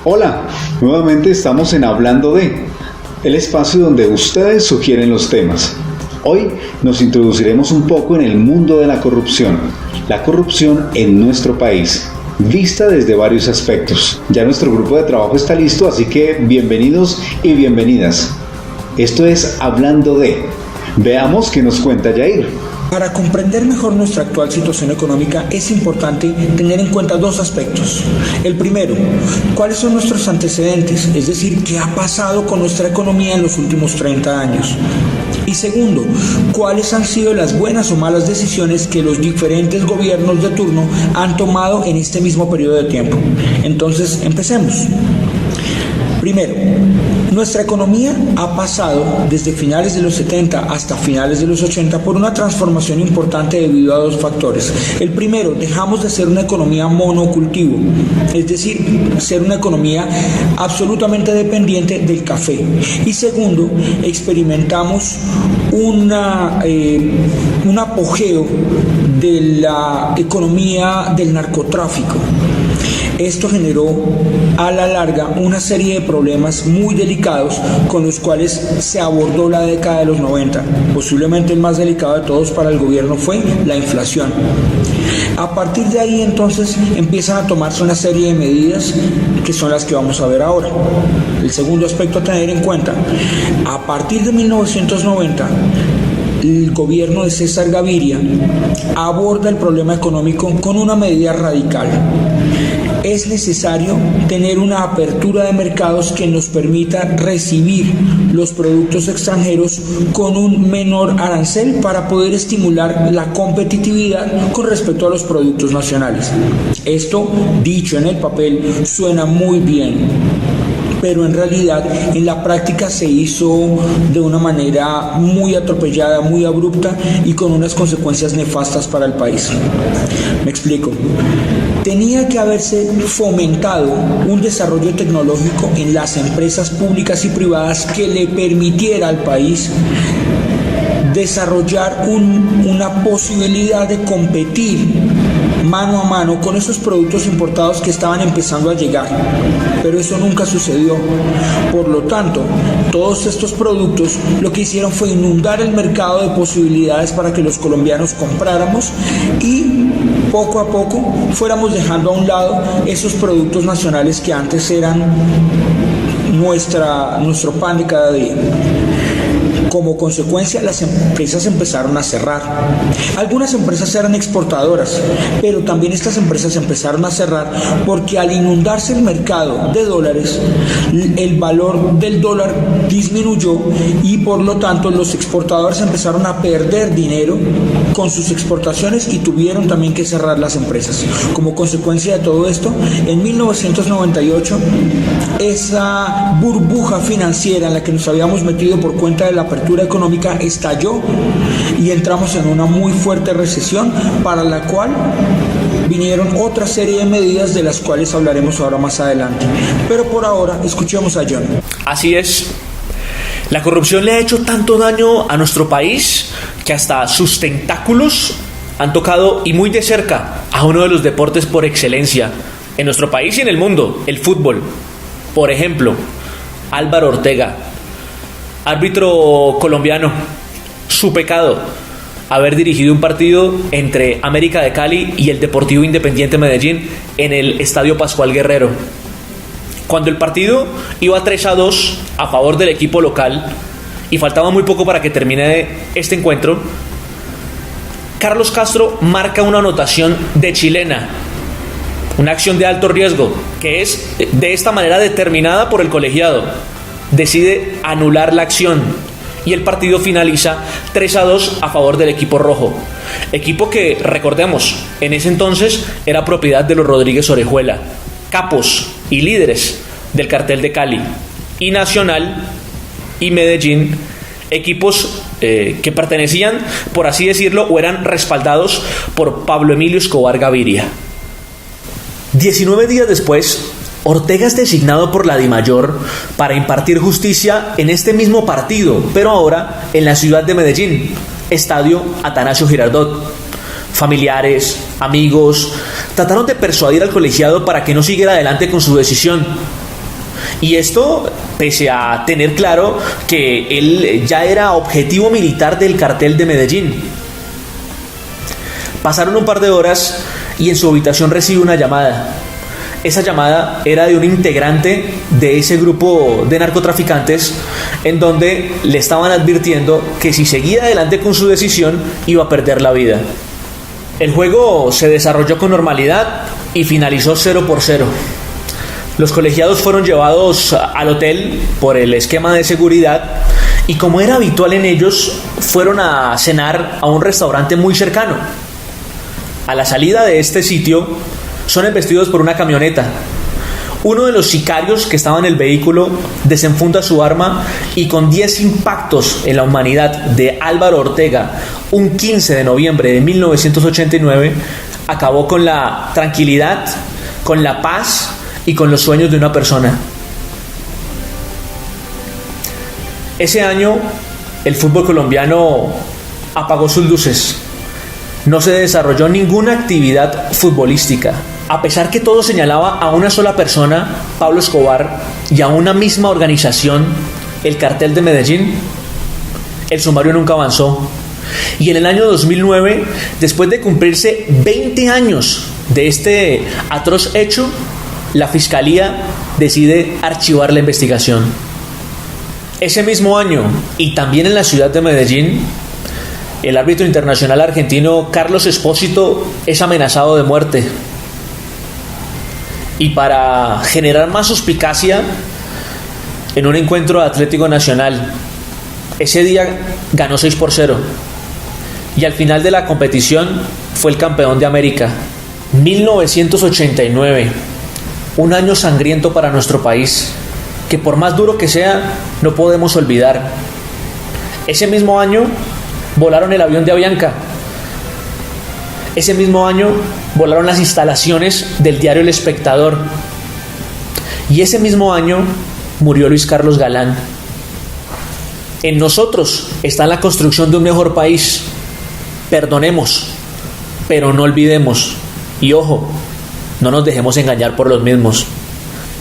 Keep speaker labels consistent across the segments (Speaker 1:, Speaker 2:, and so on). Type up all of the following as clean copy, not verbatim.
Speaker 1: Hola, nuevamente estamos en Hablando de, el espacio donde ustedes sugieren los temas. Hoy nos introduciremos un poco en el mundo de la corrupción en nuestro país, vista desde varios aspectos. Ya nuestro grupo de trabajo está listo, así que bienvenidos y bienvenidas. Esto es Hablando de. Veamos qué nos cuenta Jair.
Speaker 2: Para comprender mejor nuestra actual situación económica es importante tener en cuenta dos aspectos. El primero, ¿cuáles son nuestros antecedentes? Es decir, ¿qué ha pasado con nuestra economía en los últimos 30 años? Y segundo, ¿cuáles han sido las buenas o malas decisiones que los diferentes gobiernos de turno han tomado en este mismo periodo de tiempo? Entonces, empecemos. Primero, nuestra economía ha pasado desde finales de los 70 hasta finales de los 80 por una transformación importante debido a dos factores. El primero, dejamos de ser una economía monocultivo, es decir, ser una economía absolutamente dependiente del café. Y segundo, experimentamos un apogeo de la economía del narcotráfico. Esto generó a la larga una serie de problemas muy delicados con los cuales se abordó la década de los 90. Posiblemente el más delicado de todos para el gobierno fue la inflación. A partir de ahí entonces empiezan a tomarse una serie de medidas que son las que vamos a ver ahora. El segundo aspecto a tener en cuenta, a partir de 1990, el gobierno de César Gaviria aborda el problema económico con una medida radical. Es necesario tener una apertura de mercados que nos permita recibir los productos extranjeros con un menor arancel para poder estimular la competitividad con respecto a los productos nacionales. Esto, dicho en el papel, suena muy bien, pero en realidad en la práctica se hizo de una manera muy atropellada, muy abrupta y con unas consecuencias nefastas para el país. Me explico. Tenía que haberse fomentado un desarrollo tecnológico en las empresas públicas y privadas que le permitiera al país desarrollar una posibilidad de competir mano a mano con esos productos importados que estaban empezando a llegar, pero eso nunca sucedió. Por lo tanto, todos estos productos lo que hicieron fue inundar el mercado de posibilidades para que los colombianos compráramos y poco a poco fuéramos dejando a un lado esos productos nacionales que antes eran nuestro pan de cada día. Como consecuencia, las empresas empezaron a cerrar. Algunas empresas eran exportadoras, pero también estas empresas empezaron a cerrar porque al inundarse el mercado de dólares, el valor del dólar disminuyó y por lo tanto los exportadores empezaron a perder dinero con sus exportaciones y tuvieron también que cerrar las empresas. Como consecuencia de todo esto, en 1998, esa burbuja financiera en la que nos habíamos metido por cuenta de la apertura económica estalló y entramos en una muy fuerte recesión para la cual vinieron otra serie de medidas de las cuales hablaremos ahora más adelante. Pero por ahora escuchemos a John.
Speaker 3: Así es. La corrupción le ha hecho tanto daño a nuestro país que hasta sus tentáculos han tocado y muy de cerca a uno de los deportes por excelencia en nuestro país y en el mundo, el fútbol. Por ejemplo, Álvaro Ortega, árbitro colombiano, su pecado, haber dirigido un partido entre América de Cali y el Deportivo Independiente Medellín en el Estadio Pascual Guerrero. Cuando el partido iba 3-2 a favor del equipo local y faltaba muy poco para que termine este encuentro, Carlos Castro marca una anotación de chilena, una acción de alto riesgo, que es de esta manera determinada por el colegiado. Decide anular la acción y el partido finaliza 3-2 a favor del equipo rojo. Equipo que, recordemos, en ese entonces era propiedad de los Rodríguez Orejuela, capos y líderes del cartel de Cali, y Nacional y Medellín, equipos que pertenecían, por así decirlo, o eran respaldados por Pablo Emilio Escobar Gaviria. 19 días después, Ortega es designado por la DIMAYOR para impartir justicia en este mismo partido, pero ahora en la ciudad de Medellín, Estadio Atanasio Girardot. Familiares, amigos, trataron de persuadir al colegiado para que no siguiera adelante con su decisión, Y esto pese a tener claro que él ya era objetivo militar del cartel de Medellín. Pasaron un par de horas y en su habitación recibe una llamada. Esa llamada era de un integrante de ese grupo de narcotraficantes, en donde le estaban advirtiendo que si seguía adelante con su decisión iba a perder la vida. El juego se desarrolló con normalidad y finalizó 0-0. Los colegiados fueron llevados al hotel por el esquema de seguridad y, como era habitual en ellos, fueron a cenar a un restaurante muy cercano. A la salida de este sitio son embestidos por una camioneta. Uno de los sicarios que estaba en el vehículo desenfunda su arma y, con 10 impactos en la humanidad de Álvaro Ortega, un 15 de noviembre de 1989, acabó con la tranquilidad, con la paz y con los sueños de una persona. Ese año el fútbol colombiano apagó sus luces. No se desarrolló ninguna actividad futbolística. A pesar que todo señalaba a una sola persona, Pablo Escobar, y a una misma organización, el cartel de Medellín, el sumario nunca avanzó. Y en el año 2009, después de cumplirse 20 años de este atroz hecho, la Fiscalía decide archivar la investigación. Ese mismo año, y también en la ciudad de Medellín, el árbitro internacional argentino Carlos Espósito es amenazado de muerte. Y para generar más suspicacia, en un encuentro de Atlético Nacional, ese día ganó 6-0. Y al final de la competición fue el campeón de América. 1989, un año sangriento para nuestro país, que por más duro que sea, no podemos olvidar. Ese mismo año volaron el avión de Avianca. Ese mismo año volaron las instalaciones del diario El Espectador. Y ese mismo año murió Luis Carlos Galán. En nosotros está la construcción de un mejor país. Perdonemos, pero no olvidemos. Y ojo, no nos dejemos engañar por los mismos.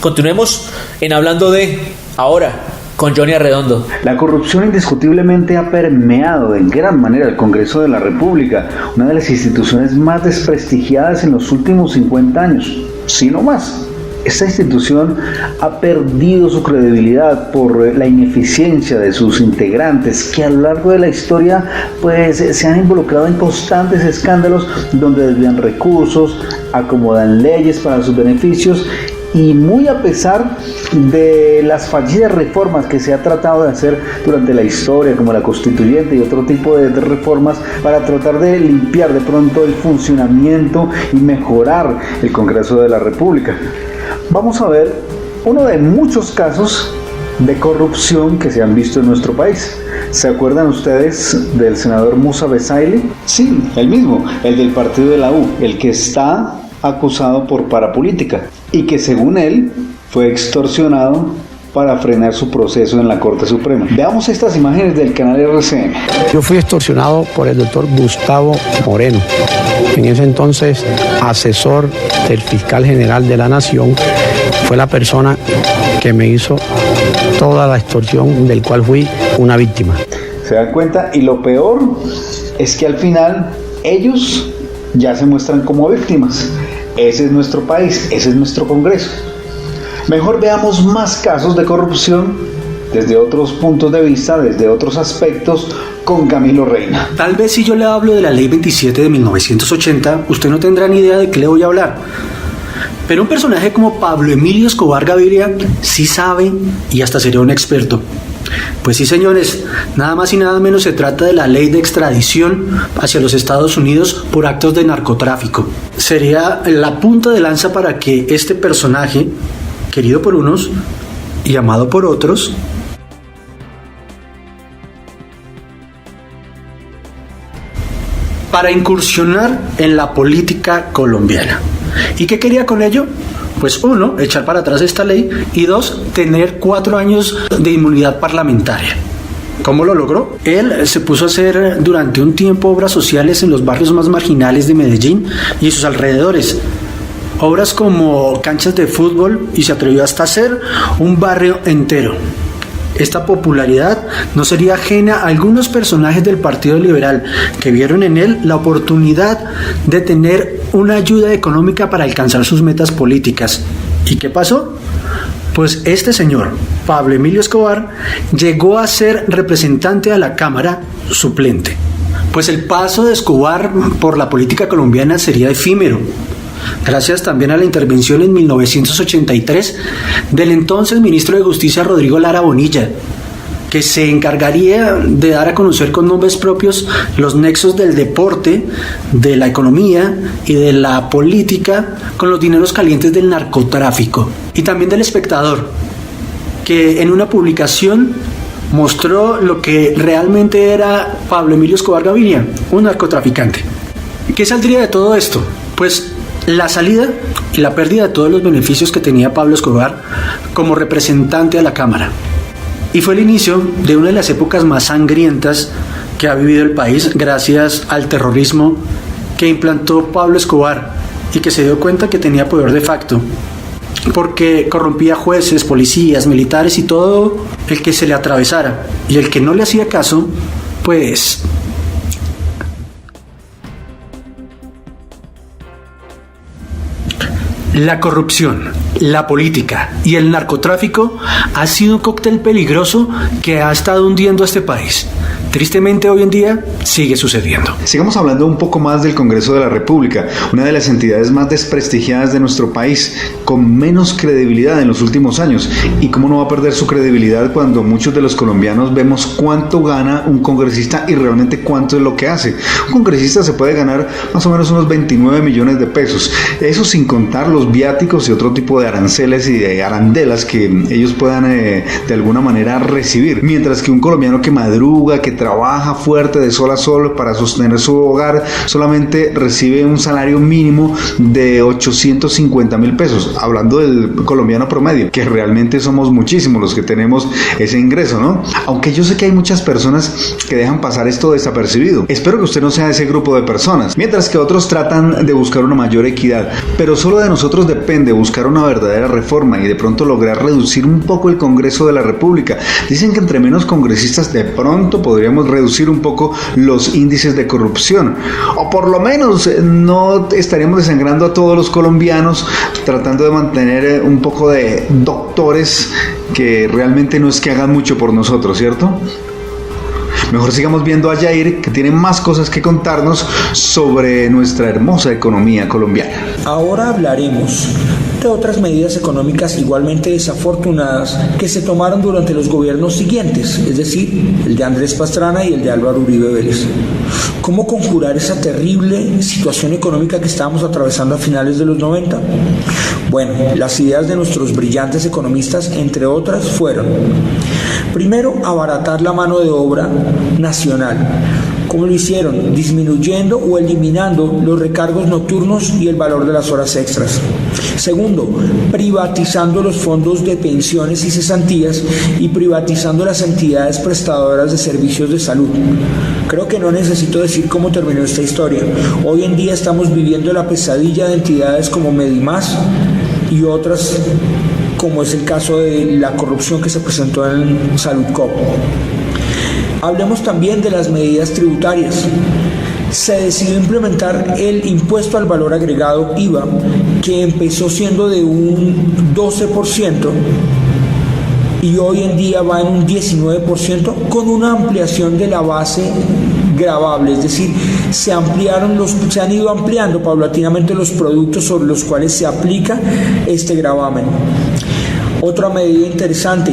Speaker 3: Continuemos en Hablando de Ahora con Johnny Arredondo.
Speaker 1: La corrupción indiscutiblemente ha permeado en gran manera el Congreso de la República, una de las instituciones más desprestigiadas en los últimos 50 años, si no más. Esta institución ha perdido su credibilidad por la ineficiencia de sus integrantes, que a lo largo de la historia pues se han involucrado en constantes escándalos donde desvían recursos, acomodan leyes para sus beneficios, y muy a pesar de las fallidas reformas que se ha tratado de hacer durante la historia, como la constituyente y otro tipo de reformas, para tratar de limpiar de pronto el funcionamiento y mejorar el Congreso de la República. Vamos a ver uno de muchos casos de corrupción que se han visto en nuestro país. ¿Se acuerdan ustedes del senador Musa Besaile? Sí, el mismo, el del partido de la U, el que está acusado por parapolítica y que, según él, fue extorsionado para frenar su proceso en la Corte Suprema. Veamos estas imágenes del canal RCN.
Speaker 4: Yo fui extorsionado por el doctor Gustavo Moreno, en ese entonces asesor del fiscal general de la Nación. Fue la persona que me hizo toda la extorsión, del cual fui una víctima.
Speaker 1: ¿Se dan cuenta? Y lo peor es que al final ellos ya se muestran como víctimas. Ese es nuestro país, ese es nuestro Congreso. Mejor veamos más casos de corrupción desde otros puntos de vista, desde otros aspectos, con Camilo Reina.
Speaker 5: Tal vez si yo le hablo de la Ley 27 de 1980, usted no tendrá ni idea de qué le voy a hablar. Pero un personaje como Pablo Emilio Escobar Gaviria sí sabe y hasta sería un experto. Pues sí, señores, nada más y nada menos se trata de la ley de extradición hacia los Estados Unidos por actos de narcotráfico. Sería la punta de lanza para que este personaje, querido por unos y amado por otros, para incursionar en la política colombiana. ¿Y qué quería con ello? Pues 1, echar para atrás esta ley, y 2, tener 4 años de inmunidad parlamentaria. ¿Cómo lo logró? Él se puso a hacer durante un tiempo obras sociales en los barrios más marginales de Medellín y sus alrededores. obras como canchas de fútbol y se atrevió hasta hacer un barrio entero. Esta popularidad no sería ajena a algunos personajes del Partido Liberal que vieron en él la oportunidad de tener una ayuda económica para alcanzar sus metas políticas. ¿Y qué pasó? Pues este señor, Pablo Emilio Escobar, llegó a ser representante a la Cámara suplente. Pues el paso de Escobar por la política colombiana sería efímero, gracias también a la intervención en 1983 del entonces ministro de Justicia Rodrigo Lara Bonilla, que se encargaría de dar a conocer con nombres propios los nexos del deporte, de la economía y de la política con los dineros calientes del narcotráfico. Y también del Espectador, que en una publicación mostró lo que realmente era Pablo Emilio Escobar Gaviria, un narcotraficante. ¿Qué saldría de todo esto? Pues la salida y la pérdida de todos los beneficios que tenía Pablo Escobar como representante a la Cámara. Y fue el inicio de una de las épocas más sangrientas que ha vivido el país gracias al terrorismo que implantó Pablo Escobar y que se dio cuenta que tenía poder de facto, porque corrompía jueces, policías, militares y todo el que se le atravesara, y el que no le hacía caso, pues la corrupción, la política y el narcotráfico ha sido un cóctel peligroso que ha estado hundiendo a este país. Tristemente hoy en día sigue sucediendo.
Speaker 1: Sigamos hablando un poco más del Congreso de la República, una de las entidades más desprestigiadas de nuestro país, con menos credibilidad en los últimos años. ¿Y cómo no va a perder su credibilidad cuando muchos de los colombianos vemos cuánto gana un congresista y realmente cuánto es lo que hace? Un congresista se puede ganar más o menos unos 29 millones de pesos, eso sin contar los viáticos y otro tipo de aranceles y de arandelas que ellos puedan de alguna manera recibir, mientras que un colombiano que madruga, que trabaja fuerte de sol a sol para sostener su hogar, solamente recibe un salario mínimo de 850,000 pesos, hablando del colombiano promedio, que realmente somos muchísimos los que tenemos ese ingreso, ¿no? Aunque yo sé que hay muchas personas que dejan pasar esto desapercibido. Espero que usted no sea ese grupo de personas, mientras que otros tratan de buscar una mayor equidad, pero solo de nosotros depende buscar una verdadera reforma y de pronto lograr reducir un poco el Congreso de la República. Dicen que entre menos congresistas de pronto podríamos reducir un poco los índices de corrupción, o por lo menos no estaríamos desangrando a todos los colombianos tratando de mantener un poco de doctores que realmente no es que hagan mucho por nosotros, ¿cierto? Mejor sigamos viendo a Jair, que tiene más cosas que contarnos sobre nuestra hermosa economía colombiana.
Speaker 2: Ahora hablaremos de otras medidas económicas igualmente desafortunadas que se tomaron durante los gobiernos siguientes, es decir, el de Andrés Pastrana y el de Álvaro Uribe Vélez. ¿Cómo conjurar esa terrible situación económica que estábamos atravesando a finales de los 90? Bueno, las ideas de nuestros brillantes economistas, entre otras, fueron: primero, abaratar la mano de obra nacional. ¿Cómo lo hicieron? Disminuyendo o eliminando los recargos nocturnos y el valor de las horas extras. Segundo, privatizando los fondos de pensiones y cesantías y privatizando las entidades prestadoras de servicios de salud. Creo que no necesito decir cómo terminó esta historia. Hoy en día estamos viviendo la pesadilla de entidades como Medimás y otras, como es el caso de la corrupción que se presentó en Saludcop. Hablemos también de las medidas tributarias. Se decidió implementar el impuesto al valor agregado IVA, que empezó siendo de un 12% y hoy en día va en un 19%, con una ampliación de la base gravable, es decir, se han ido ampliando paulatinamente los productos sobre los cuales se aplica este gravamen. Otra medida interesante,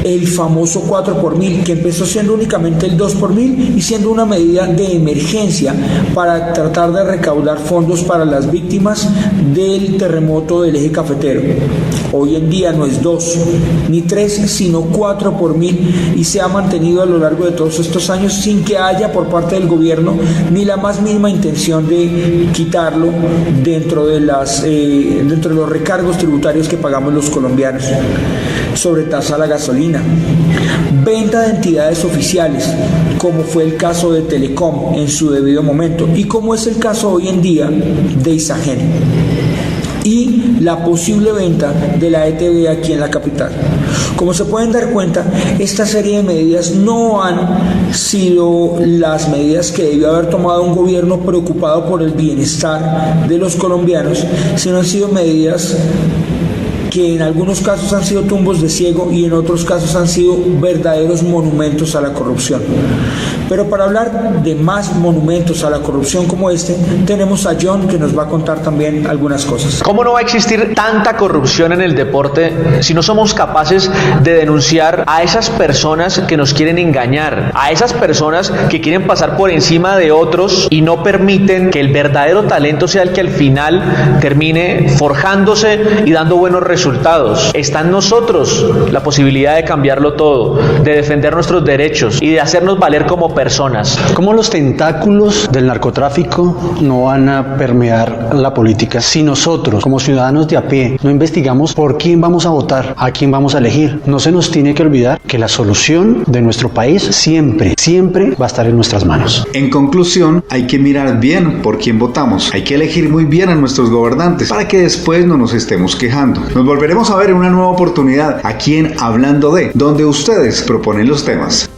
Speaker 2: el famoso 4 por mil, que empezó siendo únicamente el 2 por mil y siendo una medida de emergencia para tratar de recaudar fondos para las víctimas del terremoto del eje cafetero. Hoy en día no es 2 ni 3, sino 4 por mil, y se ha mantenido a lo largo de todos estos años sin que haya por parte del gobierno ni la más mínima intención de quitarlo dentro de los recargos tributarios que pagamos los colombianos. Sobre tasa a la gasolina, venta de entidades oficiales, como fue el caso de Telecom en su debido momento y como es el caso hoy en día de Isagen. y la posible venta de la ETB aquí en la capital. Como se pueden dar cuenta, esta serie de medidas no han sido las medidas que debió haber tomado un gobierno preocupado por el bienestar de los colombianos, sino han sido medidas que en algunos casos han sido tumbos de ciego y en otros casos han sido verdaderos monumentos a la corrupción. Pero para hablar de más monumentos a la corrupción como este, tenemos a John, que nos va a contar también algunas cosas.
Speaker 3: ¿Cómo no va a existir tanta corrupción en el deporte si no somos capaces de denunciar a esas personas que nos quieren engañar, a esas personas que quieren pasar por encima de otros y no permiten que el verdadero talento sea el que al final termine forjándose y dando buenos resultados? Está en nosotros la posibilidad de cambiarlo todo, de defender nuestros derechos y de hacernos valer como personas.
Speaker 5: ¿Cómo los tentáculos del narcotráfico no van a permear la política si nosotros, como ciudadanos de a pie, no investigamos por quién vamos a votar, a quién vamos a elegir? No se nos tiene que olvidar que la solución de nuestro país siempre va a estar en nuestras manos.
Speaker 1: En conclusión, hay que mirar bien por quién votamos. Hay que elegir muy bien a nuestros gobernantes para que después no nos estemos quejando. Nos volveremos a ver en una nueva oportunidad aquí en Hablando de, donde ustedes proponen los temas.